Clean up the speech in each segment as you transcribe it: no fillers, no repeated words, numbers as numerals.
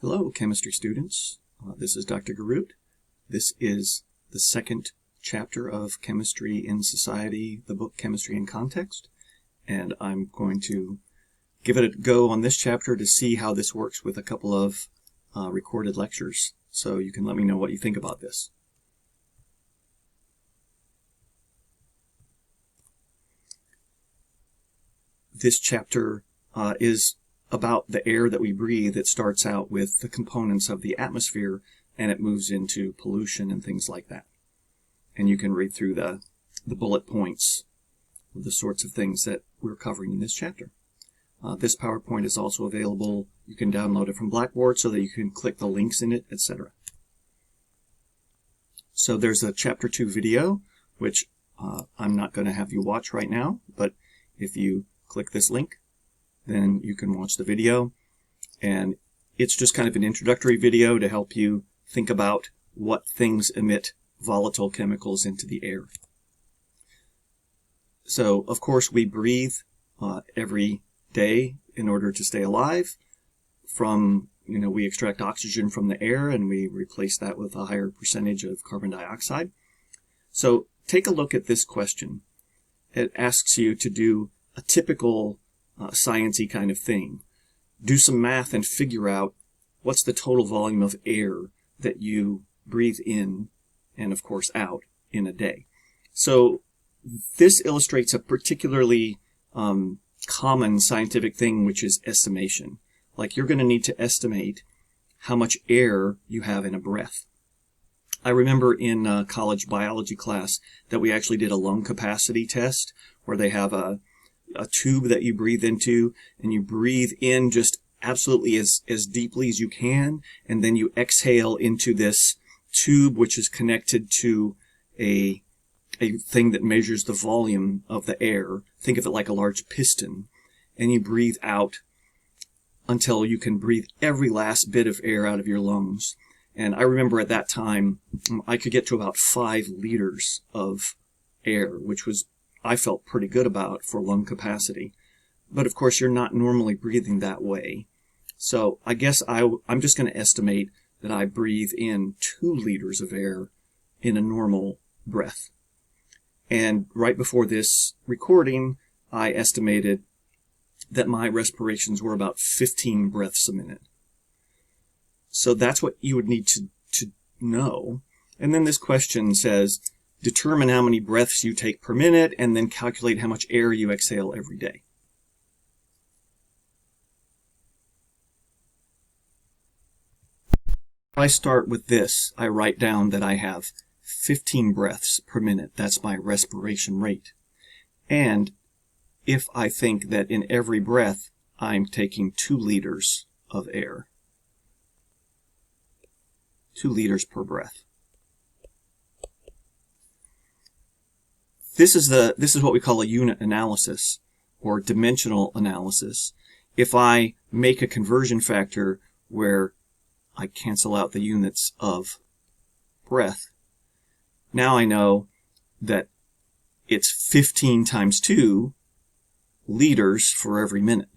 Hello, chemistry students. This is Dr. Garut. This is the second chapter of Chemistry in Society, the book Chemistry in Context, and I'm going to give it a go on this chapter to see how this works with a couple of recorded lectures, so you can let me know what you think about this. This chapter is about the air that we breathe. It starts out with the components of the atmosphere and it moves into pollution and things like that. And you can read through the bullet points of the sorts of things that we're covering in this chapter. This PowerPoint is also available. You can download it from Blackboard so that you can click the links in it, etc. So there's a Chapter 2 video, which I'm not going to have you watch right now, but if you click this link, then you can watch the video, and it's just kind of an introductory video to help you think about what things emit volatile chemicals into the air. So, of course, we breathe every day in order to stay alive. We extract oxygen from the air and we replace that with a higher percentage of carbon dioxide. So, take a look at this question. It asks you to do a typical science-y kind of thing. Do some math and figure out what's the total volume of air that you breathe in and, of course, out in a day. So this illustrates a particularly common scientific thing, which is estimation. Like, you're going to need to estimate how much air you have in a breath. I remember in college biology class that we actually did a lung capacity test where they have a tube that you breathe into, and you breathe in just absolutely as deeply as you can, and then you exhale into this tube which is connected to a thing that measures the volume of the air. Think of it like a large piston, and you breathe out until you can breathe every last bit of air out of your lungs. And I remember at that time I could get to about 5 liters of air, which was I felt pretty good about for lung capacity. But of course, you're not normally breathing that way. So I guess I'm just going to estimate that I breathe in 2 liters of air in a normal breath. And right before this recording, I estimated that my respirations were about 15 breaths a minute. So that's what you would need to know. And then this question says, determine how many breaths you take per minute, and then calculate how much air you exhale every day. If I start with this, I write down that I have 15 breaths per minute. That's my respiration rate. And if I think that in every breath, I'm taking 2 liters of air. 2 liters per breath. This is what we call a unit analysis or dimensional analysis. If I make a conversion factor where I cancel out the units of breath, now I know that it's 15 times 2 liters for every minute.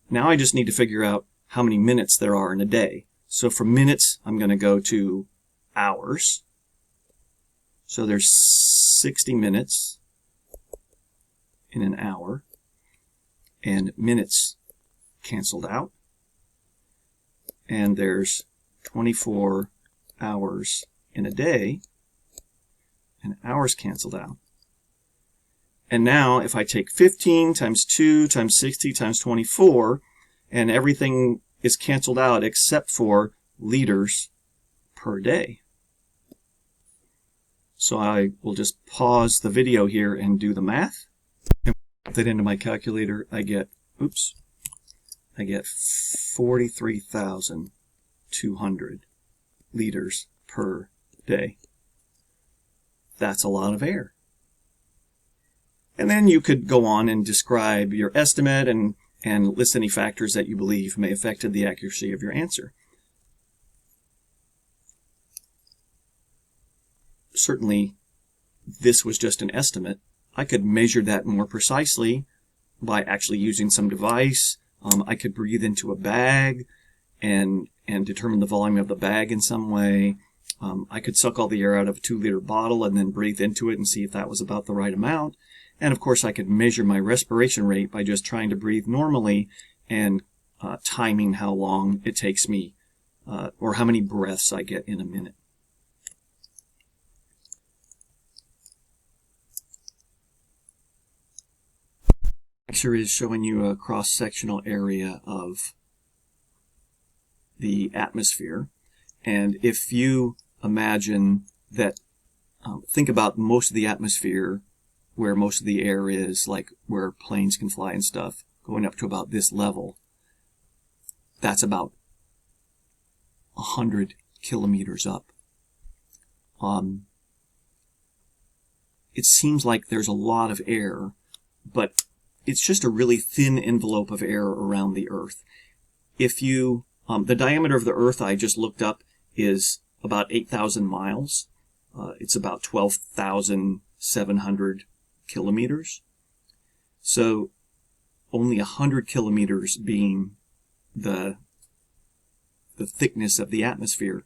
Now I just need to figure out how many minutes there are in a day. So for minutes, I'm going to go to hours. So there's 60 minutes in an hour, and minutes canceled out. And there's 24 hours in a day, and hours canceled out. And now if I take 15 times 2 times 60 times 24, and everything is canceled out except for liters per day. So I will just pause the video here and do the math. And put that into my calculator. I get 43,200 liters per day. That's a lot of air. And then you could go on and describe your estimate and list any factors that you believe may have affected the accuracy of your answer. Certainly, this was just an estimate. I could measure that more precisely by actually using some device. I could breathe into a bag and determine the volume of the bag in some way. I could suck all the air out of a 2-liter bottle and then breathe into it and see if that was about the right amount. And of course, I could measure my respiration rate by just trying to breathe normally and timing how long it takes me or how many breaths I get in a minute. Picture is showing you a cross-sectional area of the atmosphere. And if you imagine that, think about most of the atmosphere where most of the air is, like where planes can fly and stuff, going up to about this level, that's about 100 kilometers up. It seems like there's a lot of air, but it's just a really thin envelope of air around the Earth. If you, the diameter of the Earth I just looked up is about 8,000 miles. It's about 12,700 kilometers. So only 100 kilometers being the thickness of the atmosphere.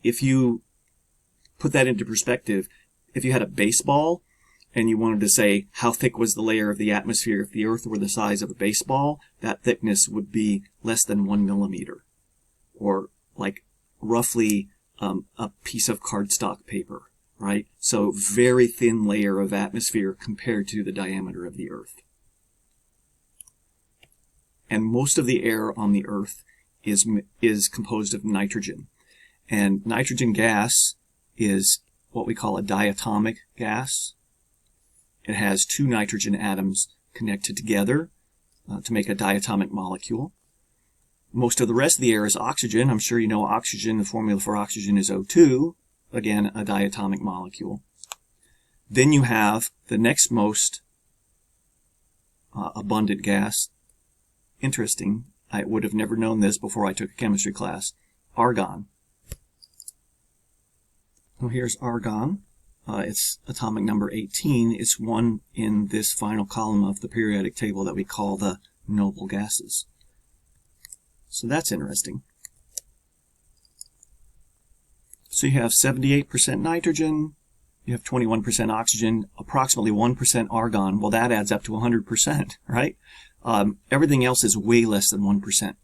If you put that into perspective, if you had a baseball and you wanted to say how thick was the layer of the atmosphere if the Earth were the size of a baseball, that thickness would be less than 1 millimeter, or like roughly a piece of cardstock paper, right? So very thin layer of atmosphere compared to the diameter of the Earth. And most of the air on the Earth is composed of nitrogen. And nitrogen gas is what we call a diatomic gas. It has 2 nitrogen atoms connected together to make a diatomic molecule. Most of the rest of the air is oxygen. I'm sure you know oxygen. The formula for oxygen is O2, again, a diatomic molecule. Then you have the next most abundant gas. Interesting. I would have never known this before I took a chemistry class. Argon. Well, here's argon. It's atomic number 18. It's one in this final column of the periodic table that we call the noble gases. So that's interesting. So you have 78% nitrogen, you have 21% oxygen, approximately 1% argon. Well, that adds up to 100%, right? Everything else is way less than 1%.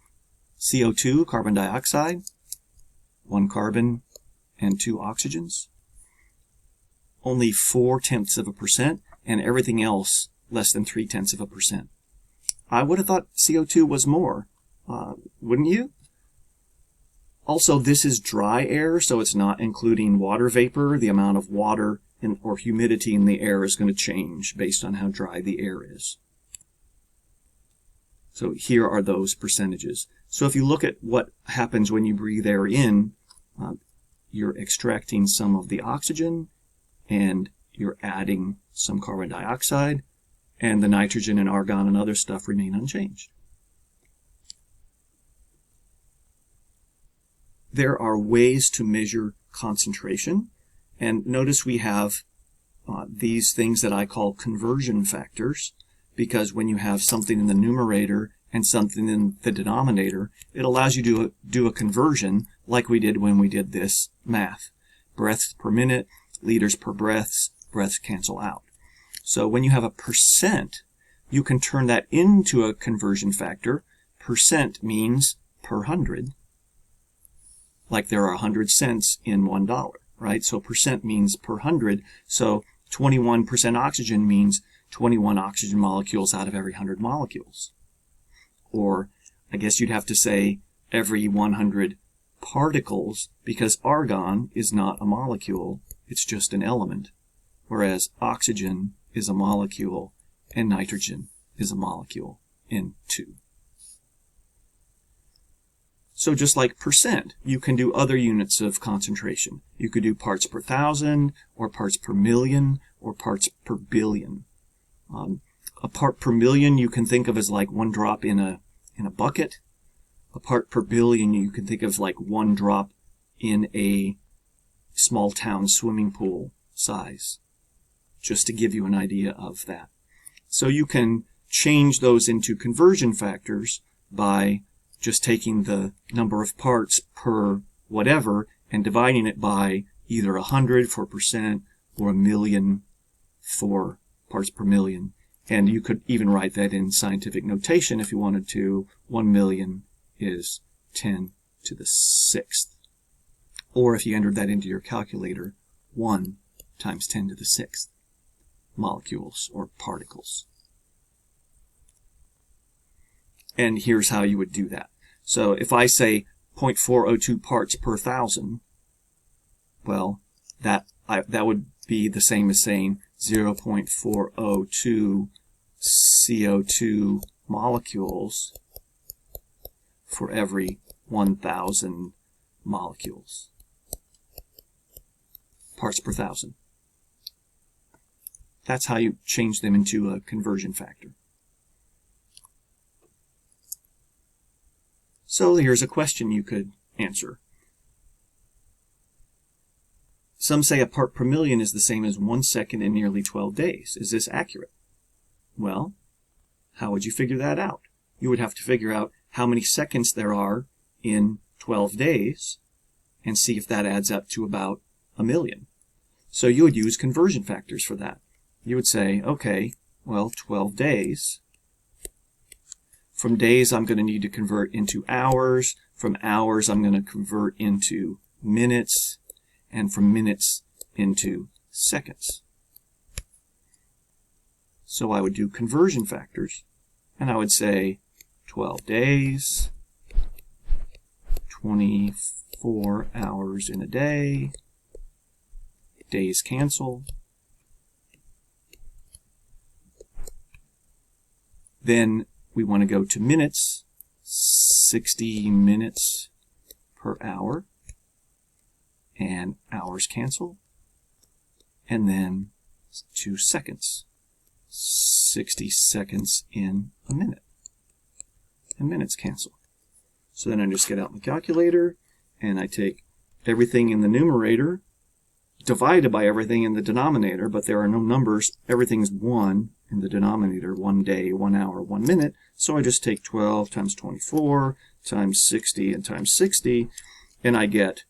CO2, carbon dioxide, 1 carbon and 2 oxygens. Only 0.4%, and everything else less than 0.3%. I would have thought CO2 was more, wouldn't you? Also, this is dry air, so it's not including water vapor. The amount of water or humidity in the air is going to change based on how dry the air is. So here are those percentages. So if you look at what happens when you breathe air in, you're extracting some of the oxygen, and you're adding some carbon dioxide, and the nitrogen and argon and other stuff remain unchanged. There are ways to measure concentration, and notice we have these things that I call conversion factors, because when you have something in the numerator and something in the denominator, it allows you to do a conversion like we did when we did this math. Breaths per minute, liters per breaths cancel out. So when you have a percent, you can turn that into a conversion factor. Percent means per 100, like there are 100 cents in $1, right? So percent means per 100. So 21% oxygen means 21 oxygen molecules out of every 100 molecules. Or I guess you'd have to say every 100 particles, because argon is not a molecule, it's just an element, whereas oxygen is a molecule and nitrogen is a molecule in 2. So just like percent, you can do other units of concentration. You could do parts per thousand, or parts per million, or parts per billion. A part per million you can think of as like 1 drop in a bucket. A part per billion you can think of like 1 drop in a small town swimming pool size, just to give you an idea of that. So you can change those into conversion factors by just taking the number of parts per whatever and dividing it by either 100 for percent or 1,000,000 for parts per million. And you could even write that in scientific notation if you wanted to. 1,000,000 is 10 to the 6th. Or if you entered that into your calculator, 1 times 10 to the 6th molecules or particles. And here's how you would do that. So if I say 0.402 parts per thousand, well, that would be the same as saying 0.402 CO2 molecules for every 1,000 molecules. Parts per thousand. That's how you change them into a conversion factor. So here's a question you could answer. Some say a part per million is the same as 1 second in nearly 12 days. Is this accurate? Well, how would you figure that out? You would have to figure out how many seconds there are in 12 days and see if that adds up to about 1,000,000. So you would use conversion factors for that. You would say, okay, well, 12 days. From days, I'm going to need to convert into hours. From hours, I'm going to convert into minutes. And from minutes into seconds. So I would do conversion factors. And I would say 12 days, 24 hours in a day, days cancel. Then we want to go to minutes, 60 minutes per hour, and hours cancel, and then to seconds, 60 seconds in a minute, and minutes cancel. So then I just get out my calculator, and I take everything in the numerator divided by everything in the denominator, but there are no numbers. Everything's 1 in the denominator, 1 day, 1 hour, 1 minute. So I just take 12 times 24 times 60 and times 60, and I get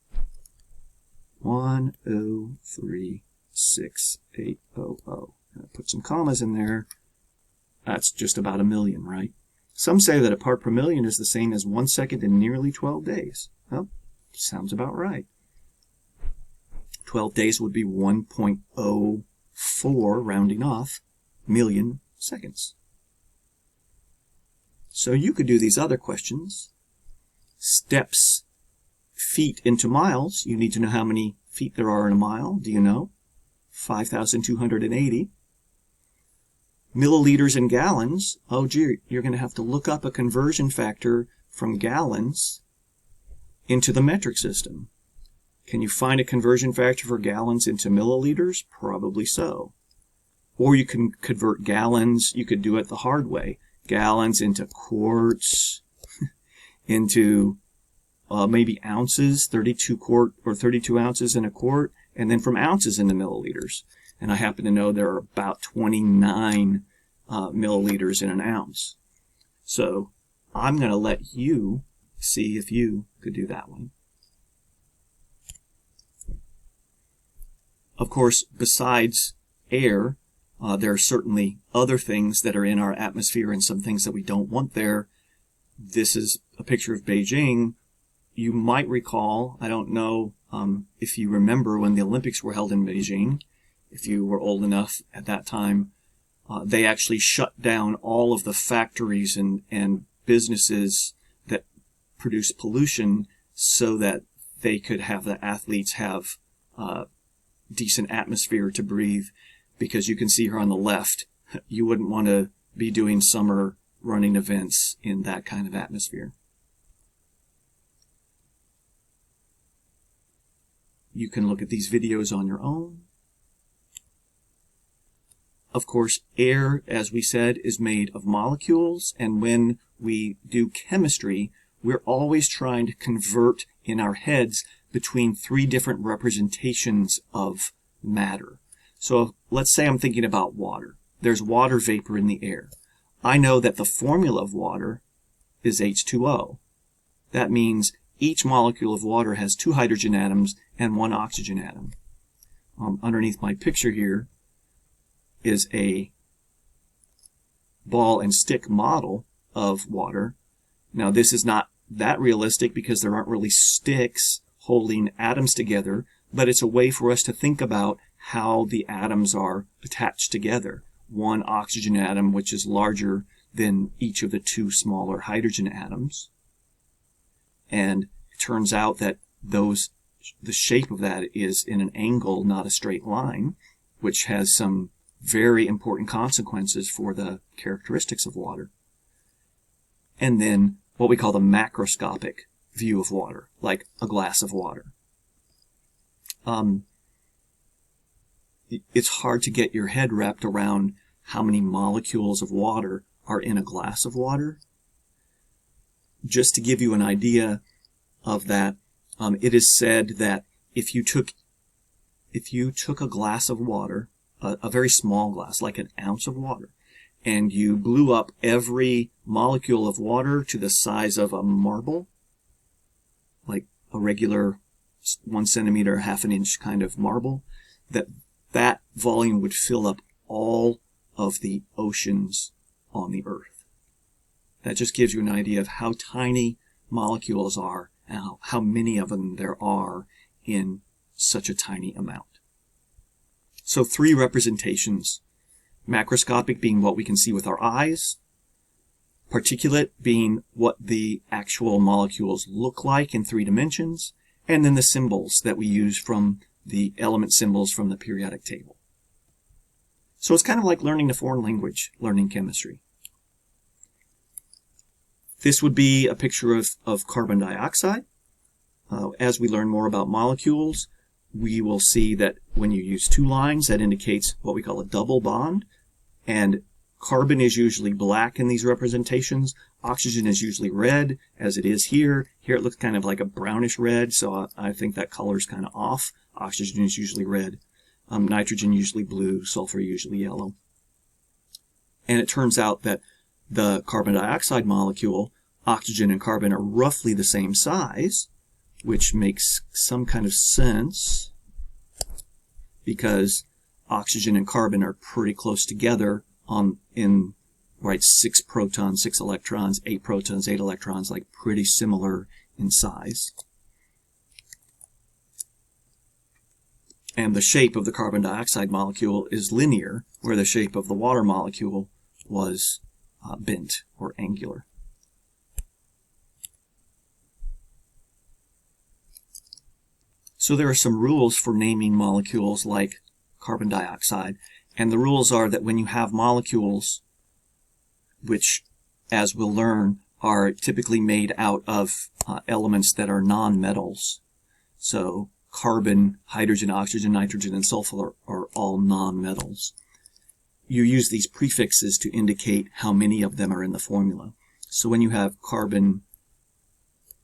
103,680. And I put some commas in there. That's just about 1,000,000, right? Some say that a part per million is the same as 1 second in nearly 12 days. Well, sounds about right. 12 days would be 1.04, rounding off, million seconds. So you could do these other questions. Steps, feet into miles. You need to know how many feet there are in a mile. Do you know? 5,280. Milliliters and gallons. Oh, gee, you're going to have to look up a conversion factor from gallons into the metric system. Can you find a conversion factor for gallons into milliliters? Probably so. Or you can convert gallons. You could do it the hard way. Gallons into quarts, into maybe ounces, 32 ounces in a quart, and then from ounces into milliliters. And I happen to know there are about 29 milliliters in an ounce. So I'm going to let you see if you could do that one. Of course, besides air, there are certainly other things that are in our atmosphere and some things that we don't want there. This is a picture of Beijing. You might recall, I don't know if you remember when the Olympics were held in Beijing, if you were old enough at that time, they actually shut down all of the factories and businesses that produce pollution so that they could have the athletes have decent atmosphere to breathe. Because you can see here on the left, you wouldn't want to be doing summer running events in that kind of atmosphere. You can look at these videos on your own. Of course, air, as we said, is made of molecules, and when we do chemistry, we're always trying to convert in our heads between 3 different representations of matter. So let's say I'm thinking about water. There's water vapor in the air. I know that the formula of water is H2O. that means each molecule of water has 2 hydrogen atoms and 1 oxygen atom. Underneath my picture here is a ball and stick model of water. Now this is not that realistic because there aren't really sticks holding atoms together, but it's a way for us to think about how the atoms are attached together. One oxygen atom, which is larger than each of the 2 smaller hydrogen atoms. And it turns out that the shape of that is in an angle, not a straight line, which has some very important consequences for the characteristics of water. And then what we call the macroscopic view of water, like a glass of water. It's hard to get your head wrapped around how many molecules of water are in a glass of water. Just to give you an idea of that, it is said that if you took a glass of water, a very small glass, like an ounce of water, and you blew up every molecule of water to the size of a marble, like a regular 1 centimeter, half an inch kind of marble, that volume would fill up all of the oceans on the Earth. That just gives you an idea of how tiny molecules are and how many of them there are in such a tiny amount. So 3 representations. Macroscopic being what we can see with our eyes. Particulate being what the actual molecules look like in 3 dimensions. And then the symbols that we use from the element symbols from the periodic table. So it's kind of like learning a foreign language, learning chemistry. This would be a picture of carbon dioxide. As we learn more about molecules, we will see that when you use 2 lines, that indicates what we call a double bond. And carbon is usually black in these representations. Oxygen is usually red, as it is here. Here it looks kind of like a brownish red, so I think that color is kind of off. Oxygen is usually red. Nitrogen usually blue, sulfur usually yellow. And it turns out that the carbon dioxide molecule, oxygen and carbon are roughly the same size, which makes some kind of sense because oxygen and carbon are pretty close together in 6 protons, 6 electrons, 8 protons, 8 electrons, like pretty similar in size. And the shape of the carbon dioxide molecule is linear, where the shape of the water molecule was bent or angular. So there are some rules for naming molecules like carbon dioxide, and the rules are that when you have molecules, which, as we'll learn, are typically made out of elements that are non-metals, so carbon, hydrogen, oxygen, nitrogen, and sulfur are all non-metals. You use these prefixes to indicate how many of them are in the formula. So when you have carbon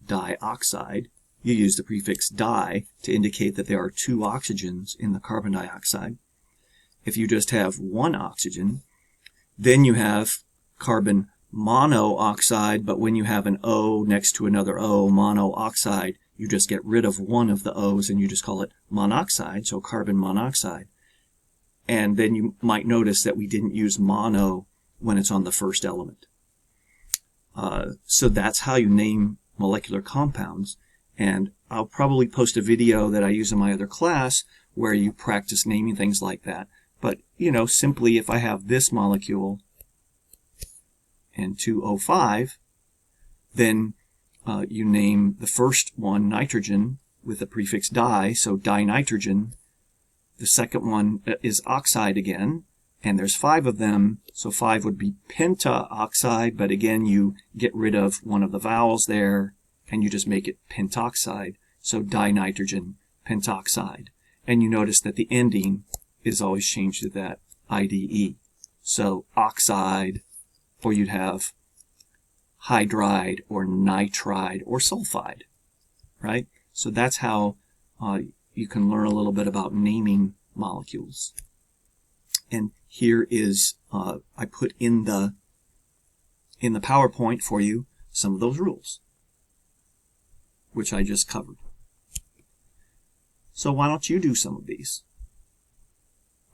dioxide, you use the prefix di to indicate that there are 2 oxygens in the carbon dioxide. If you just have 1 oxygen, then you have carbon monoxide, but when you have an O next to another O, monoxide, you just get rid of one of the O's and you just call it monoxide, so carbon monoxide. And then you might notice that we didn't use mono when it's on the first element. So that's how you name molecular compounds. And I'll probably post a video that I use in my other class where you practice naming things like that. But, simply if I have this molecule and 2O5, then you name the first one nitrogen with the prefix di, so dinitrogen. The second one is oxide again, and there's 5 of them, so 5 would be pentaoxide, but again you get rid of one of the vowels there, and you just make it pentoxide, so dinitrogen, pentoxide. And you notice that the ending is always changed to that IDE. So oxide, or you'd have hydride, or nitride, or sulfide, right? So that's how you can learn a little bit about naming molecules. And here is, I put in the PowerPoint for you some of those rules. which I just covered. So why don't you do some of these?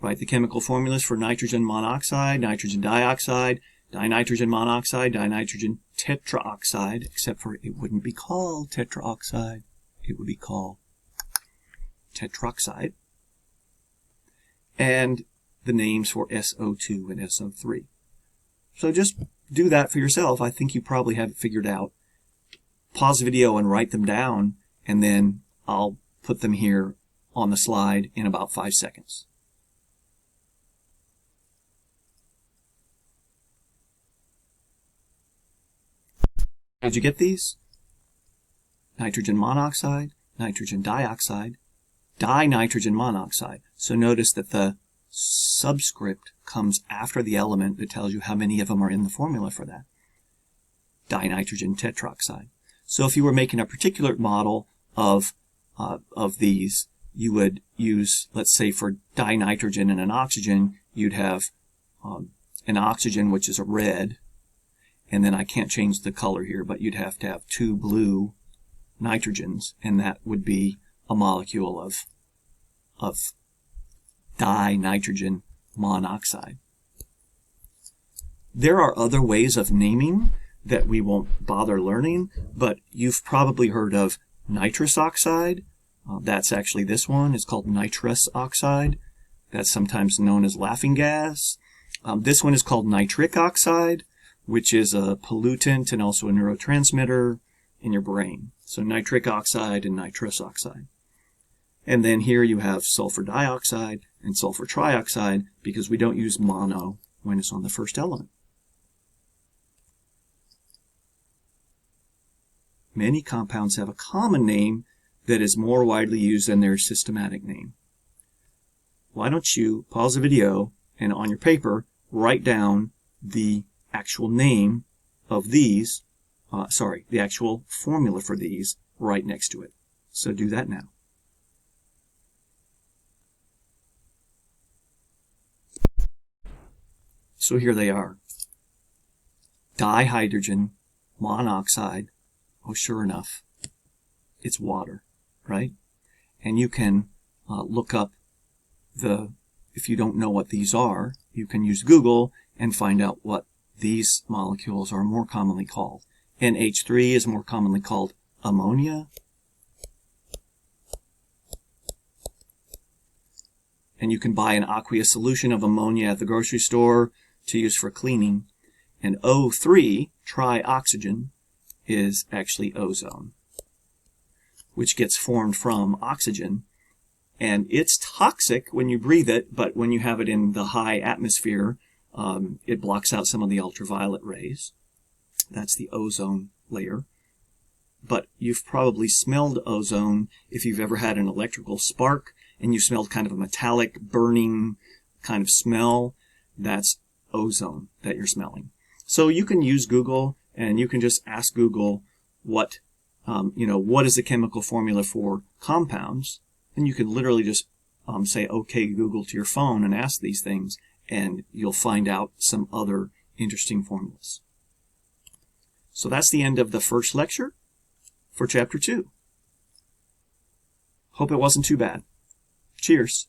Write the chemical formulas for nitrogen monoxide, nitrogen dioxide, dinitrogen monoxide, dinitrogen tetraoxide, except for it wouldn't be called tetraoxide, it would be called tetroxide, and the names for SO2 and SO3. So just do that for yourself. I think you probably have it figured out. Pause the video and write them down, and then I'll put them here on the slide in about 5 seconds. Did you get these? Nitrogen monoxide, nitrogen dioxide, dinitrogen monoxide. So notice that the subscript comes after the element that tells you how many of them are in the formula for that. Dinitrogen tetroxide. So if you were making a particular model of these, you would use, let's say for dinitrogen and an oxygen, you'd have an oxygen, which is a red, and then I can't change the color here, but you'd have to have 2 blue nitrogens, and that would be a molecule of dinitrogen monoxide. There are other ways of naming that we won't bother learning, but you've probably heard of nitrous oxide. That's actually this one. It's called nitrous oxide. That's sometimes known as laughing gas. This one is called nitric oxide, which is a pollutant and also a neurotransmitter in your brain. So nitric oxide and nitrous oxide. And then here you have sulfur dioxide and sulfur trioxide, because we don't use mono when it's on the first element. Many compounds have a common name that is more widely used than their systematic name. Why don't you pause the video and on your paper write down the actual name of these, the actual formula for these right next to it. So do that now. So here they are. Dihydrogen monoxide. Oh, sure enough, it's water, right? And you can look up if you don't know what these are, you can use Google and find out what these molecules are more commonly called. NH3 is more commonly called ammonia. And you can buy an aqueous solution of ammonia at the grocery store to use for cleaning. And O3, trioxygen, is actually ozone, which gets formed from oxygen. And it's toxic when you breathe it, but when you have it in the high atmosphere, it blocks out some of the ultraviolet rays. That's the ozone layer. But you've probably smelled ozone if you've ever had an electrical spark and you smelled kind of a metallic, burning kind of smell. That's ozone that you're smelling. So you can use Google and you can just ask Google what is the chemical formula for compounds, and you can literally just say, okay, Google to your phone and ask these things, and you'll find out some other interesting formulas. So that's the end of the first lecture for Chapter 2. Hope it wasn't too bad. Cheers.